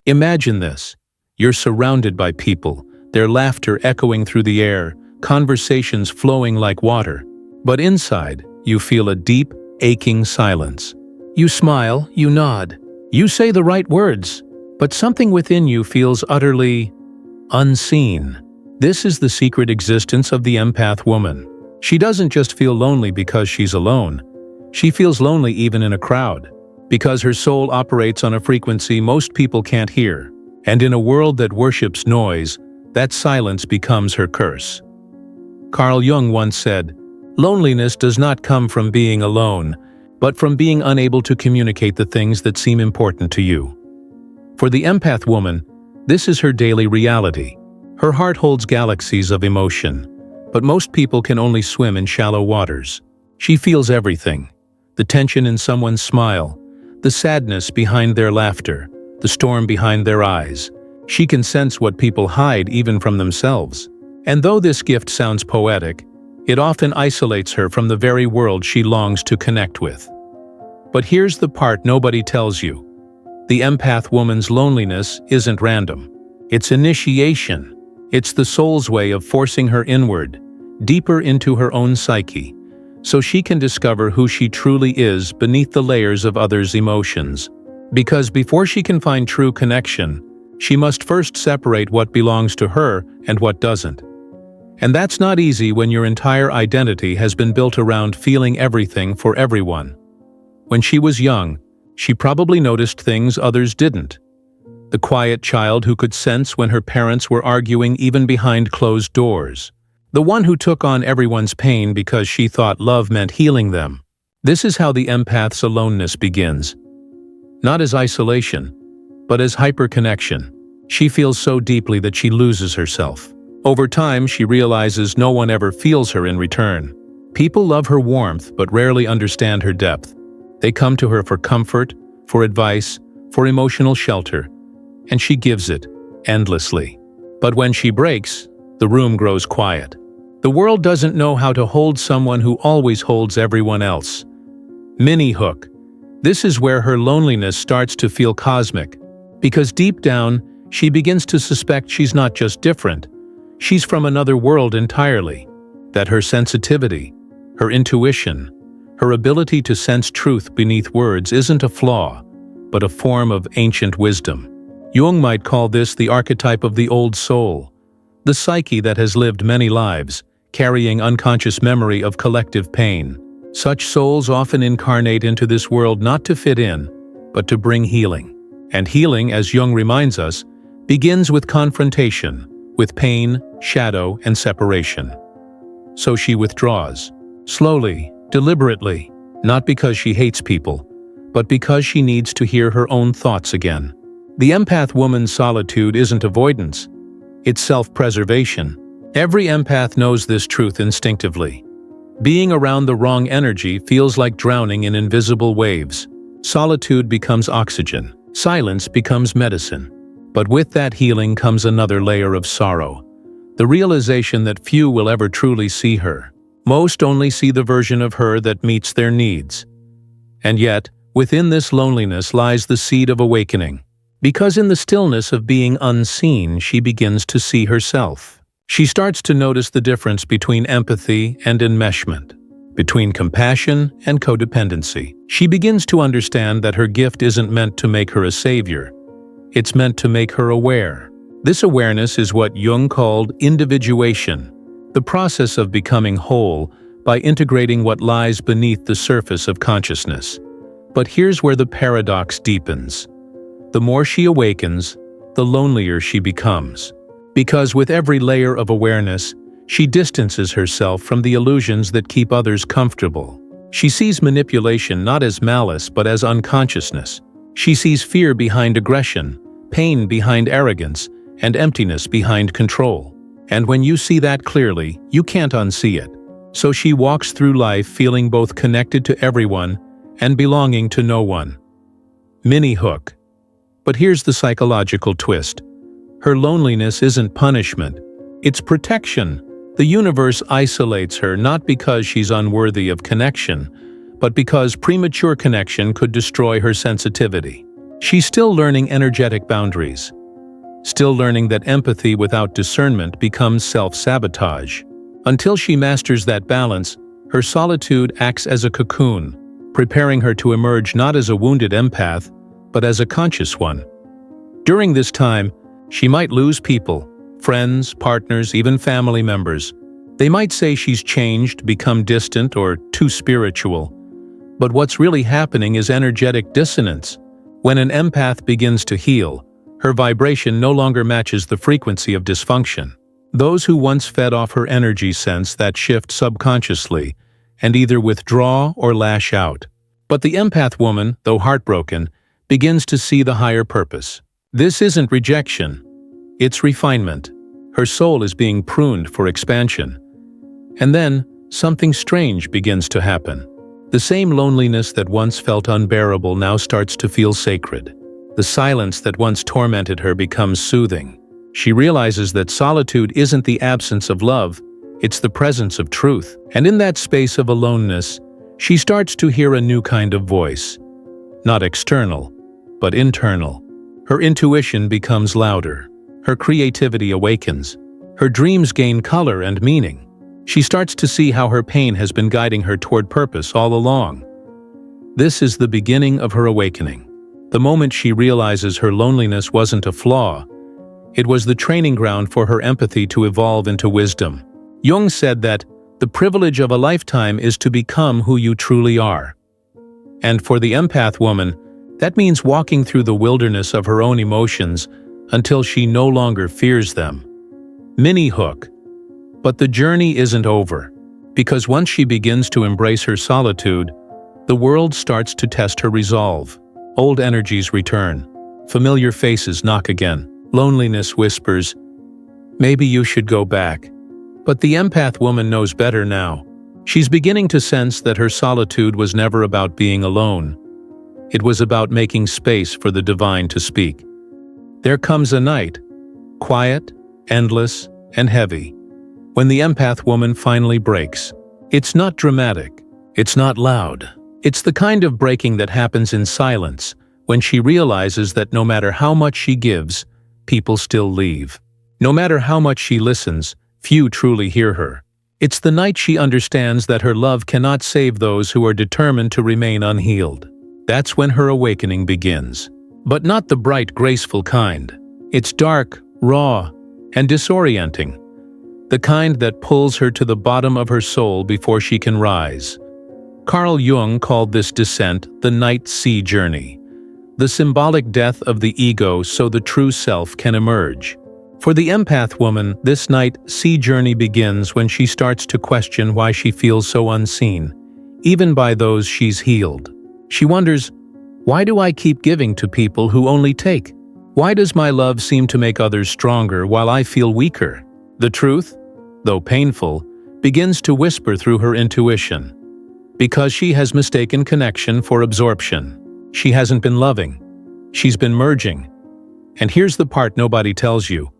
Imagine this. You're surrounded by people, their laughter echoing through the air, conversations flowing like water. But inside, you feel a deep, aching silence. You smile, you nod, you say the right words, but something within you feels utterly unseen. This is the secret existence of the empath woman. She doesn't just feel lonely because she's alone. She feels lonely even in a crowd, because her soul operates on a frequency most people can't hear. And in a world that worships noise, that silence becomes her curse. Carl Jung once said, "Loneliness does not come from being alone, but from being unable to communicate the things that seem important to you." For the empath woman, this is her daily reality. Her heart holds galaxies of emotion, but most people can only swim in shallow waters. She feels everything: the tension in someone's smile, the sadness behind their laughter, the storm behind their eyes. She can sense what people hide even from themselves. And though this gift sounds poetic, it often isolates her from the very world she longs to connect with. But here's the part nobody tells you. The empath woman's loneliness isn't random. It's initiation. It's the soul's way of forcing her inward, deeper into her own psyche, so she can discover who she truly is beneath the layers of others' emotions. Because before she can find true connection, she must first separate what belongs to her and what doesn't. And that's not easy when your entire identity has been built around feeling everything for everyone. When she was young, she probably noticed things others didn't. The quiet child who could sense when her parents were arguing even behind closed doors. The one who took on everyone's pain because she thought love meant healing them. This is how the empath's aloneness begins. Not as isolation, but as hyperconnection. She feels so deeply that she loses herself. Over time, she realizes no one ever feels her in return. People love her warmth but rarely understand her depth. They come to her for comfort, for advice, for emotional shelter, and she gives it endlessly. But when she breaks, the room grows quiet. The world doesn't know how to hold someone who always holds everyone else. Mini hook. This is where her loneliness starts to feel cosmic, because deep down, she begins to suspect she's not just different, she's from another world entirely. That her sensitivity, her intuition, her ability to sense truth beneath words isn't a flaw, but a form of ancient wisdom. Jung might call this the archetype of the old soul, the psyche that has lived many lives, carrying unconscious memory of collective pain. Such souls often incarnate into this world not to fit in, but to bring healing. And healing, as Jung reminds us, begins with confrontation, with pain, shadow, and separation. So she withdraws, slowly, deliberately, not because she hates people, but because she needs to hear her own thoughts again. The empath woman's solitude isn't avoidance, it's self-preservation. Every empath knows this truth instinctively. Being around the wrong energy feels like drowning in invisible waves. Solitude becomes oxygen. Silence becomes medicine. But with that healing comes another layer of sorrow. The realization that few will ever truly see her. Most only see the version of her that meets their needs. And yet, within this loneliness lies the seed of awakening. Because in the stillness of being unseen, she begins to see herself. She starts to notice the difference between empathy and enmeshment, between compassion and codependency. She begins to understand that her gift isn't meant to make her a savior. It's meant to make her aware. This awareness is what Jung called individuation, the process of becoming whole by integrating what lies beneath the surface of consciousness. But here's where the paradox deepens. The more she awakens, the lonelier she becomes. Because with every layer of awareness, she distances herself from the illusions that keep others comfortable. She sees manipulation not as malice but as unconsciousness. She sees fear behind aggression, pain behind arrogance, and emptiness behind control. And when you see that clearly, you can't unsee it. So she walks through life feeling both connected to everyone and belonging to no one. Mini hook. But here's the psychological twist. Her loneliness isn't punishment, it's protection. The universe isolates her not because she's unworthy of connection, but because premature connection could destroy her sensitivity. She's still learning energetic boundaries, still learning that empathy without discernment becomes self-sabotage. Until she masters that balance, her solitude acts as a cocoon, preparing her to emerge not as a wounded empath, but as a conscious one. During this time, she might lose people, friends, partners, even family members. They might say she's changed, become distant, or too spiritual. But what's really happening is energetic dissonance. When an empath begins to heal, her vibration no longer matches the frequency of dysfunction. Those who once fed off her energy sense that shift subconsciously and either withdraw or lash out. But the empath woman, though heartbroken, begins to see the higher purpose. This isn't rejection, it's refinement. Her soul is being pruned for expansion. And then, something strange begins to happen. The same loneliness that once felt unbearable now starts to feel sacred. The silence that once tormented her becomes soothing. She realizes that solitude isn't the absence of love, it's the presence of truth. And in that space of aloneness, she starts to hear a new kind of voice. Not external, but internal. Her intuition becomes louder. Her creativity awakens. Her dreams gain color and meaning. She starts to see how her pain has been guiding her toward purpose all along. This is the beginning of her awakening. The moment she realizes her loneliness wasn't a flaw, it was the training ground for her empathy to evolve into wisdom. Jung said that the privilege of a lifetime is to become who you truly are. And for the empath woman, that means walking through the wilderness of her own emotions until she no longer fears them. Mini hook. But the journey isn't over, because once she begins to embrace her solitude, the world starts to test her resolve. Old energies return. Familiar faces knock again. Loneliness whispers, "Maybe you should go back." But the empath woman knows better now. She's beginning to sense that her solitude was never about being alone. It was about making space for the divine to speak. There comes a night, quiet, endless, and heavy, when the empath woman finally breaks. It's not dramatic. It's not loud. It's the kind of breaking that happens in silence, when she realizes that no matter how much she gives, people still leave. No matter how much she listens, few truly hear her. It's the night she understands that her love cannot save those who are determined to remain unhealed. That's when her awakening begins. But not the bright, graceful kind. It's dark, raw, and disorienting. The kind that pulls her to the bottom of her soul before she can rise. Carl Jung called this descent the night sea journey, the symbolic death of the ego so the true self can emerge. For the empath woman, this night sea journey begins when she starts to question why she feels so unseen, even by those she's healed. She wonders, why do I keep giving to people who only take? Why does my love seem to make others stronger while I feel weaker? The truth, though painful, begins to whisper through her intuition. Because she has mistaken connection for absorption. She hasn't been loving. She's been merging. And here's the part nobody tells you.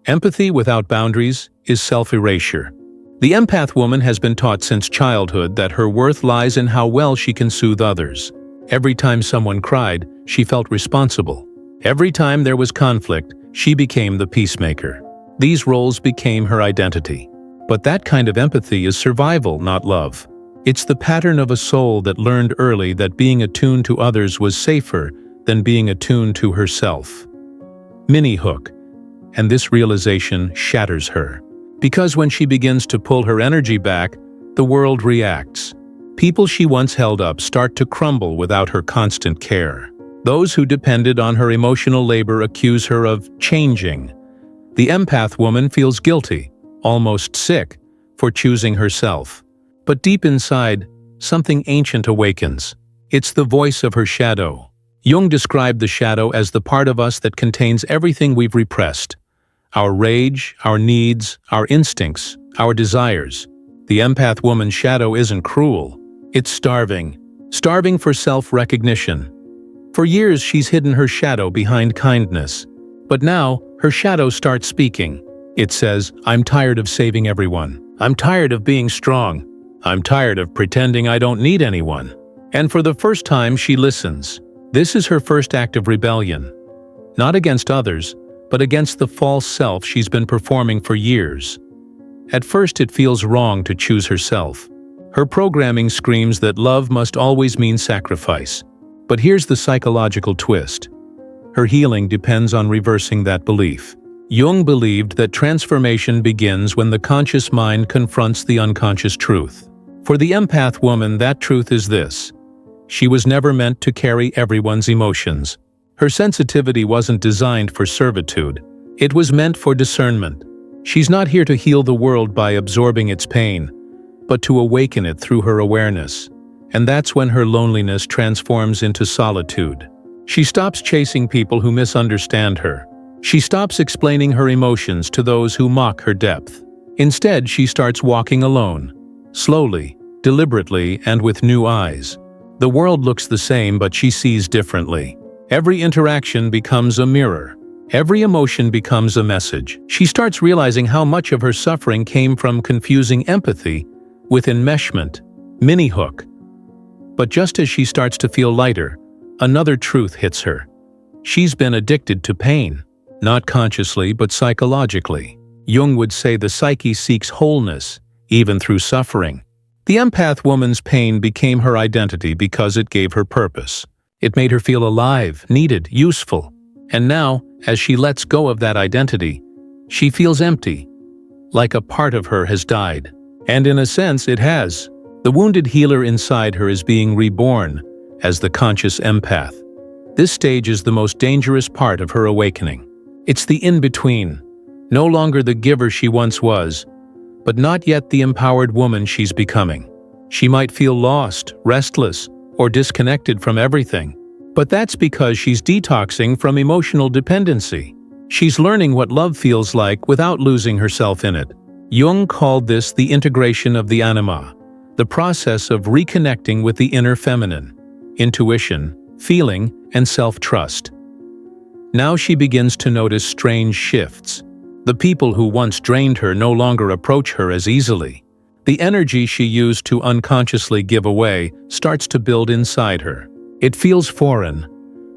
Empathy without boundaries is self-erasure. The empath woman has been taught since childhood that her worth lies in how well she can soothe others. Every time someone cried, she felt responsible. Every time there was conflict, she became the peacemaker. These roles became her identity. But that kind of empathy is survival, not love. It's the pattern of a soul that learned early that being attuned to others was safer than being attuned to herself. Mini hook. And this realization shatters her. Because when she begins to pull her energy back, the world reacts. People she once held up start to crumble without her constant care. Those who depended on her emotional labor accuse her of changing. The empath woman feels guilty, almost sick, for choosing herself. But deep inside, something ancient awakens. It's the voice of her shadow. Jung described the shadow as the part of us that contains everything we've repressed. Our rage, our needs, our instincts, our desires. The empath woman's shadow isn't cruel. It's starving. Starving for self-recognition. For years she's hidden her shadow behind kindness. But now, her shadow starts speaking. It says, "I'm tired of saving everyone. I'm tired of being strong. I'm tired of pretending I don't need anyone." And for the first time she listens. This is her first act of rebellion, not against others, but against the false self she's been performing for years. At first it feels wrong to choose herself. Her programming screams that love must always mean sacrifice. But here's the psychological twist. Her healing depends on reversing that belief. Jung believed that transformation begins when the conscious mind confronts the unconscious truth. For the empath woman, that truth is this: she was never meant to carry everyone's emotions. Her sensitivity wasn't designed for servitude. It was meant for discernment. She's not here to heal the world by absorbing its pain, but to awaken it through her awareness. And that's when her loneliness transforms into solitude. She stops chasing people who misunderstand her. She stops explaining her emotions to those who mock her depth. Instead, she starts walking alone, slowly, deliberately, and with new eyes. The world looks the same, but she sees differently. Every interaction becomes a mirror. Every emotion becomes a message. She starts realizing how much of her suffering came from confusing empathy with enmeshment, mini-hook. But just as she starts to feel lighter, another truth hits her. She's been addicted to pain, not consciously but psychologically. Jung would say the psyche seeks wholeness, even through suffering. The empath woman's pain became her identity because it gave her purpose. It made her feel alive, needed, useful. And now, as she lets go of that identity, she feels empty, like a part of her has died. And in a sense, it has. The wounded healer inside her is being reborn as the conscious empath. This stage is the most dangerous part of her awakening. It's the in-between, no longer the giver she once was, but not yet the empowered woman she's becoming. She might feel lost, restless, or disconnected from everything, but that's because she's detoxing from emotional dependency. She's learning what love feels like without losing herself in it. Jung called this the integration of the anima, the process of reconnecting with the inner feminine, intuition, feeling, and self-trust. Now she begins to notice strange shifts. The people who once drained her no longer approach her as easily. The energy she used to unconsciously give away starts to build inside her. It feels foreign,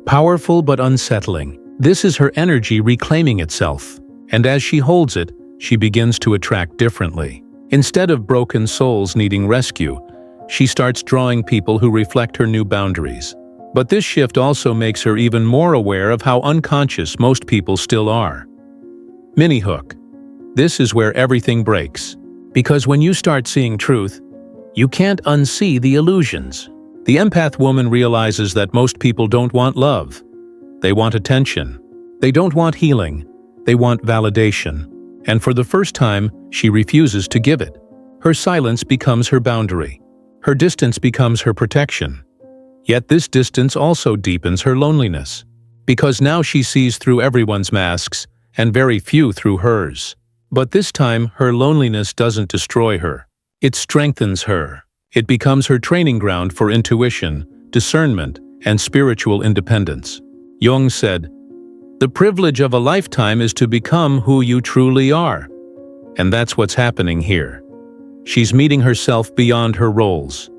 powerful but unsettling. This is her energy reclaiming itself. And as she holds it, she begins to attract differently. Instead of broken souls needing rescue, she starts drawing people who reflect her new boundaries. But this shift also makes her even more aware of how unconscious most people still are. Mini-hook. This is where everything breaks. Because when you start seeing truth, you can't unsee the illusions. The empath woman realizes that most people don't want love. They want attention. They don't want healing. They want validation. And for the first time, she refuses to give it. Her silence becomes her boundary. Her distance becomes her protection. Yet this distance also deepens her loneliness, because now she sees through everyone's masks and very few through hers. But this time, her loneliness doesn't destroy her. It strengthens her. It becomes her training ground for intuition, discernment, and spiritual independence. Jung said, "The privilege of a lifetime is to become who you truly are." And that's what's happening here. She's meeting herself beyond her roles.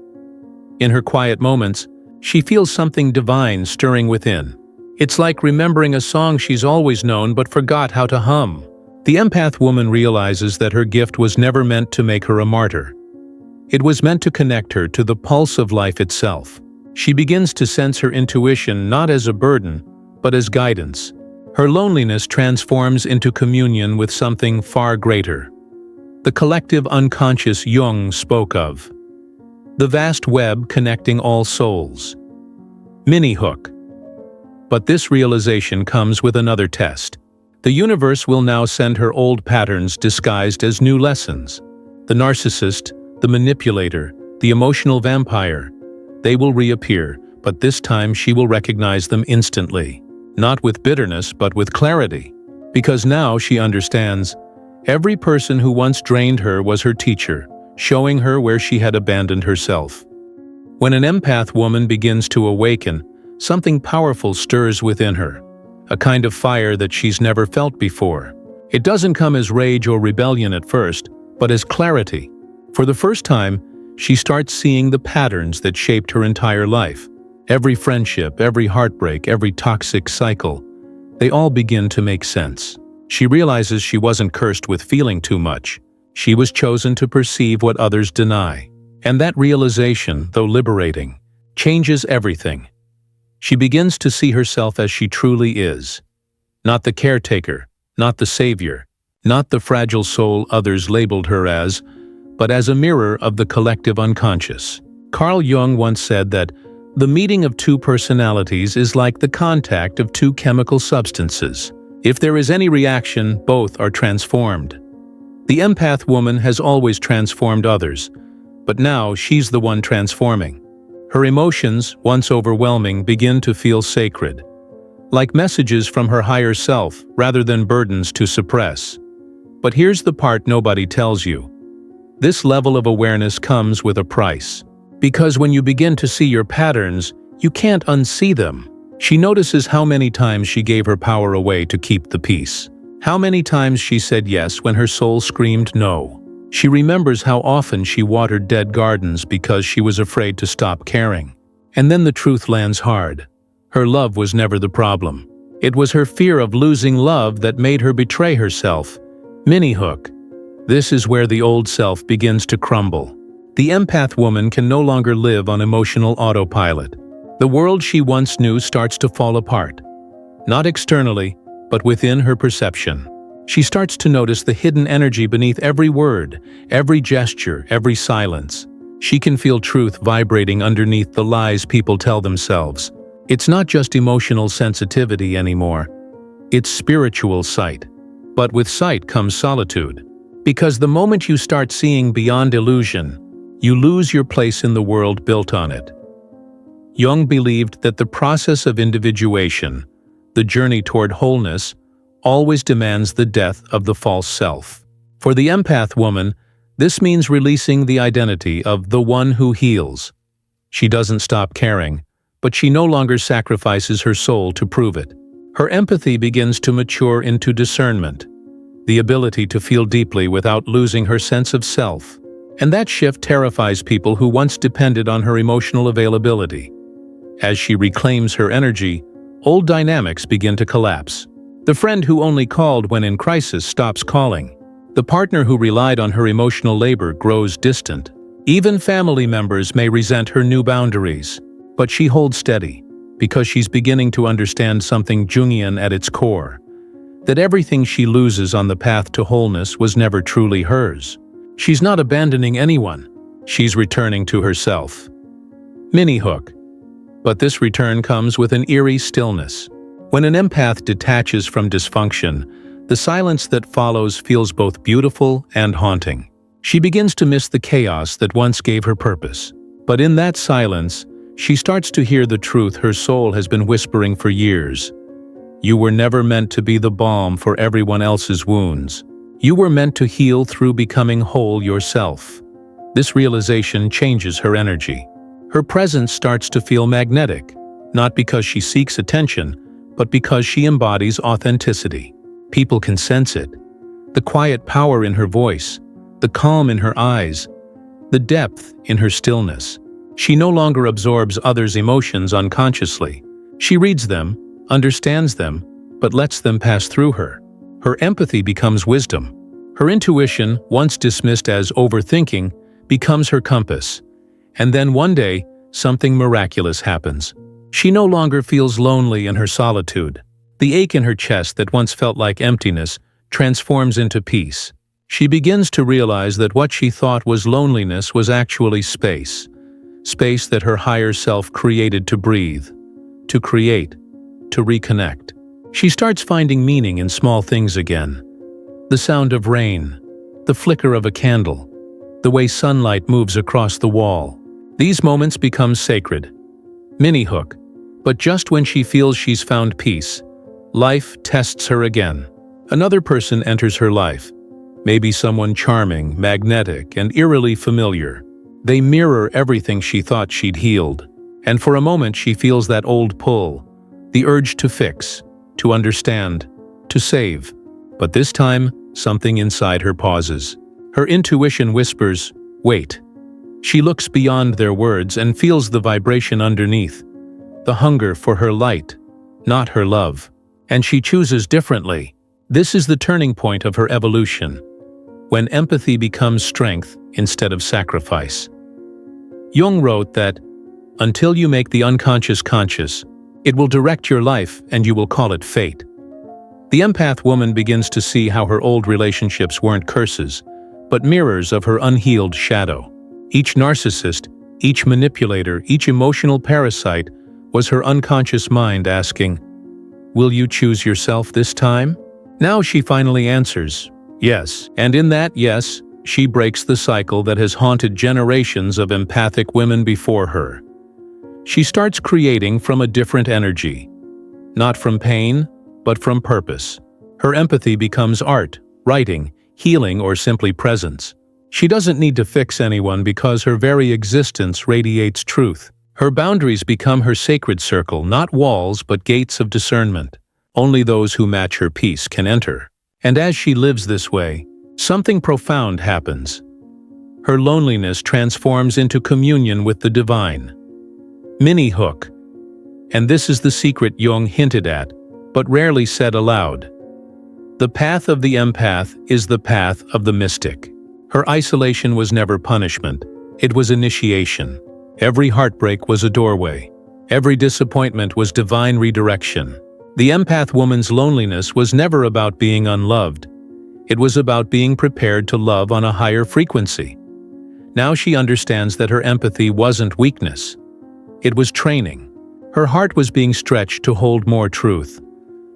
In her quiet moments, she feels something divine stirring within. It's like remembering a song she's always known but forgot how to hum. The empath woman realizes that her gift was never meant to make her a martyr. It was meant to connect her to the pulse of life itself. She begins to sense her intuition not as a burden, but as guidance. Her loneliness transforms into communion with something far greater. The collective unconscious Jung spoke of. The vast web connecting all souls. Mini-hook. But this realization comes with another test. The universe will now send her old patterns disguised as new lessons. The narcissist, the manipulator, the emotional vampire. They will reappear, but this time she will recognize them instantly. Not with bitterness, but with clarity. Because now she understands, every person who once drained her was her teacher, showing her where she had abandoned herself. When an empath woman begins to awaken, something powerful stirs within her, a kind of fire that she's never felt before. It doesn't come as rage or rebellion at first, but as clarity. For the first time, she starts seeing the patterns that shaped her entire life. Every friendship, every heartbreak, every toxic cycle, they all begin to make sense. She realizes she wasn't cursed with feeling too much. She was chosen to perceive what others deny. And that realization, though liberating, changes everything. She begins to see herself as she truly is. Not the caretaker, not the savior, not the fragile soul others labeled her as, but as a mirror of the collective unconscious. Carl Jung once said that the meeting of two personalities is like the contact of two chemical substances. If there is any reaction, both are transformed. The empath woman has always transformed others, but now she's the one transforming. Her emotions, once overwhelming, begin to feel sacred, like messages from her higher self rather than burdens to suppress. But here's the part nobody tells you. This level of awareness comes with a price. Because when you begin to see your patterns, you can't unsee them. She notices how many times she gave her power away to keep the peace. How many times she said yes when her soul screamed no. She remembers how often she watered dead gardens because she was afraid to stop caring. And then the truth lands hard. Her love was never the problem. It was her fear of losing love that made her betray herself. Mini hook. This is where the old self begins to crumble. The empath woman can no longer live on emotional autopilot. The world she once knew starts to fall apart. Not externally, but within her perception. She starts to notice the hidden energy beneath every word, every gesture, every silence. She can feel truth vibrating underneath the lies people tell themselves. It's not just emotional sensitivity anymore. It's spiritual sight. But with sight comes solitude. Because the moment you start seeing beyond illusion, you lose your place in the world built on it. Jung believed that the process of individuation, the journey toward wholeness, always demands the death of the false self. For the empath woman, this means releasing the identity of the one who heals. She doesn't stop caring, but she no longer sacrifices her soul to prove it. Her empathy begins to mature into discernment, the ability to feel deeply without losing her sense of self. And that shift terrifies people who once depended on her emotional availability. As she reclaims her energy, old dynamics begin to collapse. The friend who only called when in crisis stops calling. The partner who relied on her emotional labor grows distant. Even family members may resent her new boundaries. But she holds steady, because she's beginning to understand something Jungian at its core. That everything she loses on the path to wholeness was never truly hers. She's not abandoning anyone. She's returning to herself. Mini hook. But this return comes with an eerie stillness. When an empath detaches from dysfunction, the silence that follows feels both beautiful and haunting. She begins to miss the chaos that once gave her purpose. But in that silence, she starts to hear the truth her soul has been whispering for years. You were never meant to be the balm for everyone else's wounds. You were meant to heal through becoming whole yourself. This realization changes her energy. Her presence starts to feel magnetic, not because she seeks attention, but because she embodies authenticity. People can sense it. The quiet power in her voice, the calm in her eyes, the depth in her stillness. She no longer absorbs others' emotions unconsciously. She reads them, understands them, but lets them pass through her. Her empathy becomes wisdom. Her intuition, once dismissed as overthinking, becomes her compass. And then one day, something miraculous happens. She no longer feels lonely in her solitude. The ache in her chest that once felt like emptiness transforms into peace. She begins to realize that what she thought was loneliness was actually space. Space that her higher self created to breathe, to create, to reconnect. She starts finding meaning in small things again. The sound of rain, the flicker of a candle, the way sunlight moves across the wall. These moments become sacred. Mini hook. But just when she feels she's found peace, life tests her again. Another person enters her life. Maybe someone charming, magnetic, and eerily familiar. They mirror everything she thought she'd healed. And for a moment she feels that old pull, the urge to fix, to understand, to save. But this time, something inside her pauses. Her intuition whispers, wait. She looks beyond their words and feels the vibration underneath. the hunger for her light, not her love. And she chooses differently. This is the turning point of her evolution, when empathy becomes strength instead of sacrifice. Jung wrote that, "Until you make the unconscious conscious, it will direct your life and you will call it fate." The empath woman begins to see how her old relationships weren't curses, but mirrors of her unhealed shadow. Each narcissist, each manipulator, each emotional parasite was her unconscious mind asking, "Will you choose yourself this time?" Now she finally answers, yes, and in that yes, she breaks the cycle that has haunted generations of empathic women before her. She starts creating from a different energy, not from pain, but from purpose. Her empathy becomes art, writing, healing, or simply presence. She doesn't need to fix anyone because her very existence radiates truth. Her boundaries become her sacred circle, not walls but gates of discernment. Only those who match her peace can enter. And as she lives this way, something profound happens. Her loneliness transforms into communion with the divine. Mini hook. And this is the secret Jung hinted at, but rarely said aloud. The path of the empath is the path of the mystic. Her isolation was never punishment, it was initiation. Every heartbreak was a doorway. Every disappointment was divine redirection. The empath woman's loneliness was never about being unloved. It was about being prepared to love on a higher frequency. Now she understands that her empathy wasn't weakness. It was training. Her heart was being stretched to hold more truth.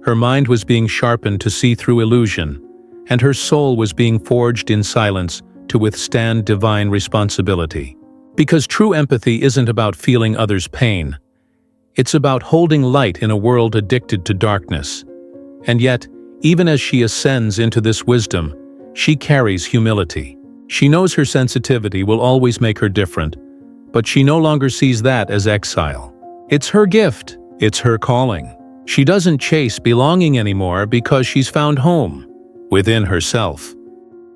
Her mind was being sharpened to see through illusion, and her soul was being forged in silence to withstand divine responsibility. Because true empathy isn't about feeling others' pain. It's about holding light in a world addicted to darkness. And yet, even as she ascends into this wisdom, she carries humility. She knows her sensitivity will always make her different, but she no longer sees that as exile. It's her gift. It's her calling. She doesn't chase belonging anymore because she's found home within herself.